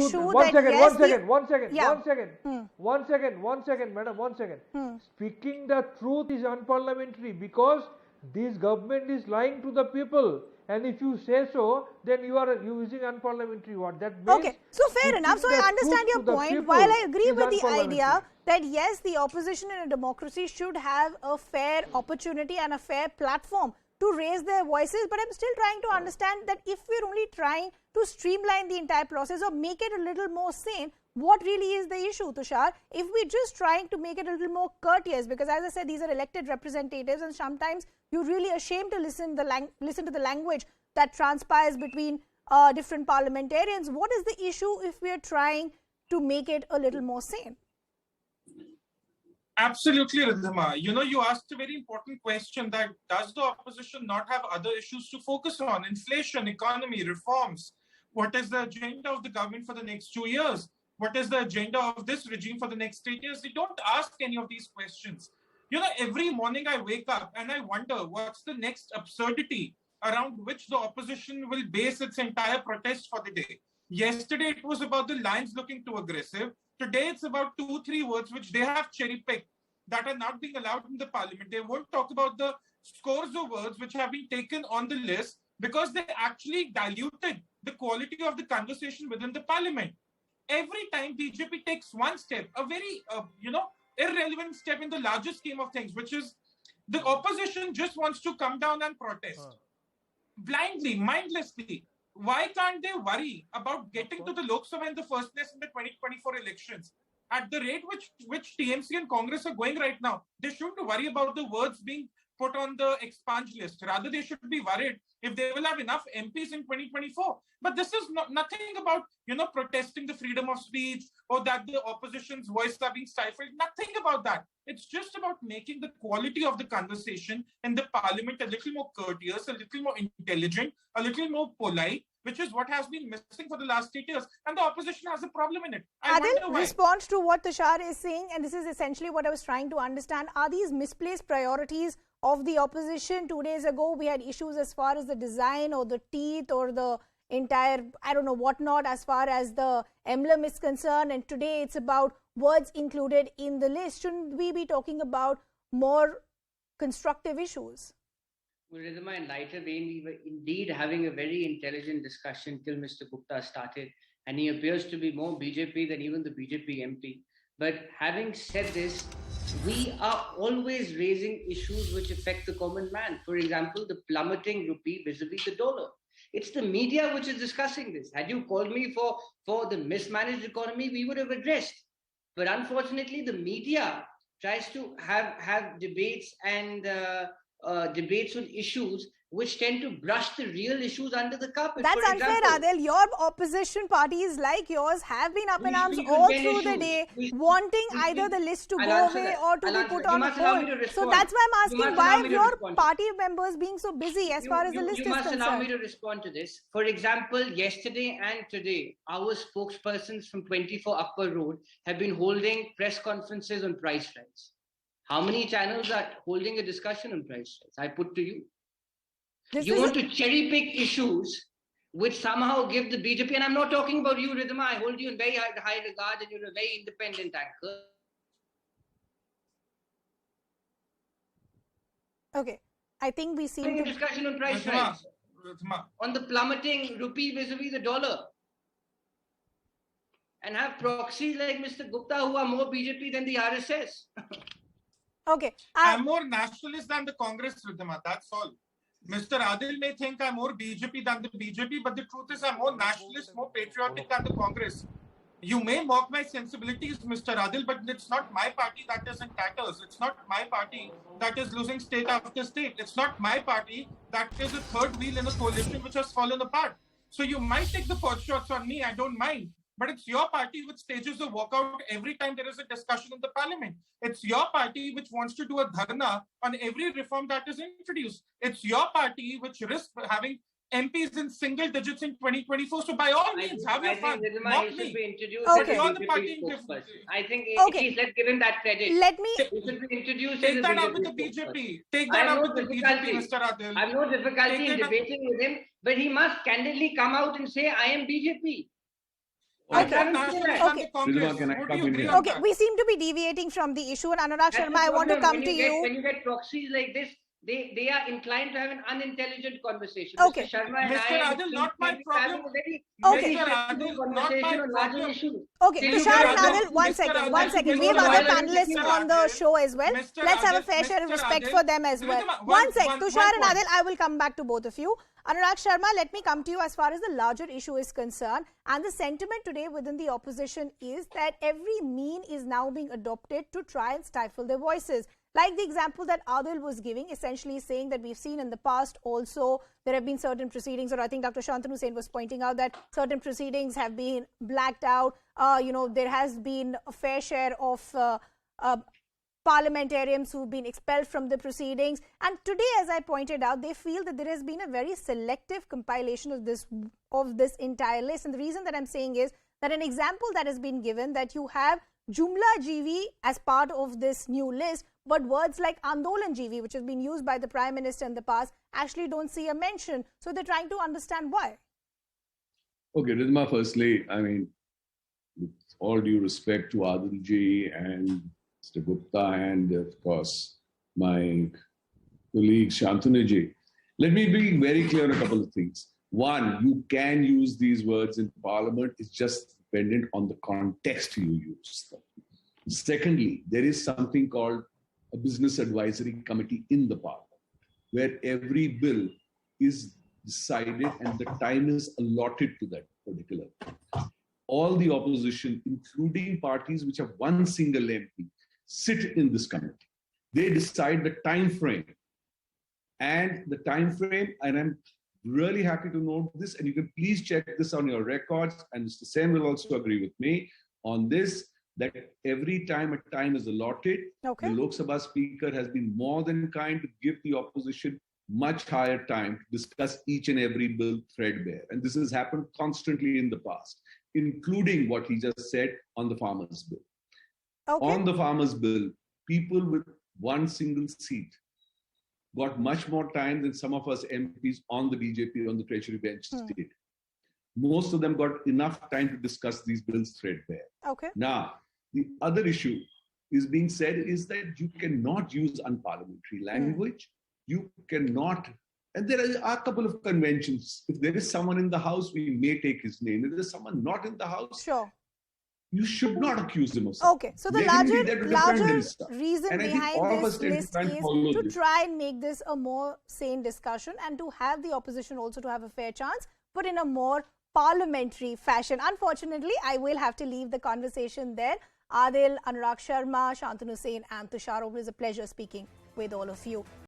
issue one that second, yes, one second, madam, one second. Speaking the truth is unparliamentary because this government is lying to the people. And if you say so, then you are using unparliamentary word. That means okay, so fair enough. So I understand your point. While I agree with the idea that yes, the opposition in a democracy should have a fair opportunity and a fair platform to raise their voices, but I'm still trying to understand that if we're only trying to streamline the entire process or make it a little more sane, what really is the issue, Tushar? If we're just trying to make it a little more courteous, because as I said, these are elected representatives and sometimes you're really ashamed to listen to the language that transpires between different parliamentarians. What is the issue if we're trying to make it a little more sane? Absolutely, Ridhima. You asked a very important question that does the opposition not have other issues to focus on? Inflation, economy, reforms. What is the agenda of the government for the next 2 years? What is the agenda of this regime for the next 8 years? They don't ask any of these questions. Every morning I wake up and I wonder what's the next absurdity around which the opposition will base its entire protest for the day. Yesterday, it was about the Lions looking too aggressive. Today, it's about 2-3 words which they have cherry-picked that are not being allowed in the parliament. They won't talk about the scores of words which have been taken on the list because they actually diluted the quality of the conversation within the parliament. Every time BJP takes one step, a very, irrelevant step in the larger scheme of things, which is the opposition just wants to come down and protest. Blindly, mindlessly. Why can't they worry about getting to the Lok Sabha in the first place in the 2024 elections? At the rate which TMC and Congress are going right now, they shouldn't worry about the words being put on the expunged list. Rather, they should be worried if they will have enough MPs in 2024. But this is nothing about, protesting the freedom of speech or that the opposition's voice are being stifled. Nothing about that. It's just about making the quality of the conversation in the parliament a little more courteous, a little more intelligent, a little more polite, which is what has been missing for the last 8 years. And the opposition has a problem in it. Aadil, respond to what Tushar is saying, and this is essentially what I was trying to understand. Are these misplaced priorities of the opposition? 2 days ago, we had issues as far as the design or the teeth or the entire, I don't know, whatnot, as far as the emblem is concerned. And today it's about words included in the list. Shouldn't we be talking about more constructive issues? Well, Ridhima, in lighter vein, we were indeed having a very intelligent discussion till Mr. Gupta started, and he appears to be more BJP than even the BJP MP. But having said this, we are always raising issues which affect the common man. For example, the plummeting rupee vis-a-vis the dollar. It's the media which is discussing this. Had you called me for the mismanaged economy, we would have addressed. But unfortunately, the media tries to have debates and debates on issues which tend to brush the real issues under the carpet. That's unfair, Aadil. Your opposition parties like yours have been up in arms all through the day, wanting either the list to go away or to be put on hold. So that's why I'm asking, why are your party members being so busy as far as the list is concerned? You must allow me to respond to this. For example, yesterday and today, our spokespersons from 24 Upper Road have been holding press conferences on price rise. How many channels are holding a discussion on price rise? I put to you. You want to cherry pick issues which somehow give the BJP, and I'm not talking about you, Ridhima. I hold you in very high regard, and you're a very independent anchor. Okay, I think we seem to discussion on price rise, on the plummeting rupee vis-a-vis the dollar, and have proxies like Mr. Gupta who are more BJP than the RSS. Okay, I'm more nationalist than the Congress, Ridhima. That's all. Mr. Aadil may think I'm more BJP than the BJP, but the truth is I'm more nationalist, more patriotic than the Congress. You may mock my sensibilities, Mr. Aadil, but it's not my party that is in tatters. It's not my party that is losing state after state. It's not my party that is a third wheel in a coalition which has fallen apart. So you might take the pot shots on me, I don't mind. But it's your party which stages a walkout every time there is a discussion in the parliament. It's your party which wants to do a dharna on every reform that is introduced. It's your party which risks having MPs in single digits in 2024. So by all means, have your fun. Mock me. Okay. I think let's give him that credit. Let me take that up with the BJP. Take that up with the BJP, Mr. Aadil. I have no difficulty in debating with him, but he must candidly come out and say, I am BJP. And Okay. National Okay. Congress. Ridhima, can I Would come you in agree here? on Okay, that? we seem to be deviating from the issue. And Anurag That's Sharma, the I want to problem. come When to you get, you. when you get proxies like this, they are inclined to have an unintelligent conversation. Okay. Mr. Sharma and Mr. I Adil, not my having problem. a very, Okay. very Mr. sensible Adil, not conversation my on larger problem. issues. Okay, Till you Tushar get and other- Aadil, one Mr. second. Adil, We have Mr. other Adil, panelists Mr. on the Adil, show as well. Mr. Let's have a Adil, fair share of Mr. respect Adil, for them as well. Ridhima, One sec, Tushar and point. Aadil, I will come back to both of you. Anurag Sharma, let me come to you as far as the larger issue is concerned. And the sentiment today within the opposition is that every mean is now being adopted to try and stifle their voices. Like the example that Aadil was giving, essentially saying that we've seen in the past also there have been certain proceedings, or I think Dr. Santanu was pointing out that certain proceedings have been blacked out. There has been a fair share of parliamentarians who've been expelled from the proceedings. And today, as I pointed out, they feel that there has been a very selective compilation of this entire list. And the reason that I'm saying is that an example that has been given, that you have Jumla GV as part of this new list, but words like Andolan GV, which has been used by the Prime Minister in the past, actually don't see a mention. So they're trying to understand why. Okay, Ridhima, firstly, I mean, with all due respect to Aadil ji and Mr. Gupta and, of course, my colleague Santanu ji, let me be very clear on a couple of things. One, you can use these words in Parliament. It's just dependent on the context you use them. Secondly, there is something called a business advisory committee in the Parliament, where every bill is decided and the time is allotted to that particular bill. All the opposition, including parties which have one single MP, sit in this committee. They decide the time frame. And the time frame, and I'm really happy to note this, and you can please check this on your records, and Mr. Sen will also agree with me on this, that every time a time is allotted, Okay. the Lok Sabha Speaker has been more than kind to give the opposition much higher time to discuss each and every bill threadbare. And this has happened constantly in the past, including what he just said on the Farmers' Bill. Okay. On the Farmers' Bill, people with one single seat got much more time than some of us MPs on the BJP, on the Treasury bench did. Most of them got enough time to discuss these bills threadbare. Okay. Now, the other issue is being said is that you cannot use unparliamentary language. You cannot, and there are a couple of conventions. If there is someone in the house, we may take his name. If there is someone not in the house, Sure. you should not accuse him of something. Okay, so the Let him be there to defend larger himself. reason And I think all behind of us this tend to list try and is follow to this. try and make this a more sane discussion and to have the opposition also to have a fair chance, but in a more parliamentary fashion. Unfortunately, I will have to leave the conversation there. Aadil, Anurag Sharma, Santanu and Tushar, always a pleasure speaking with all of you.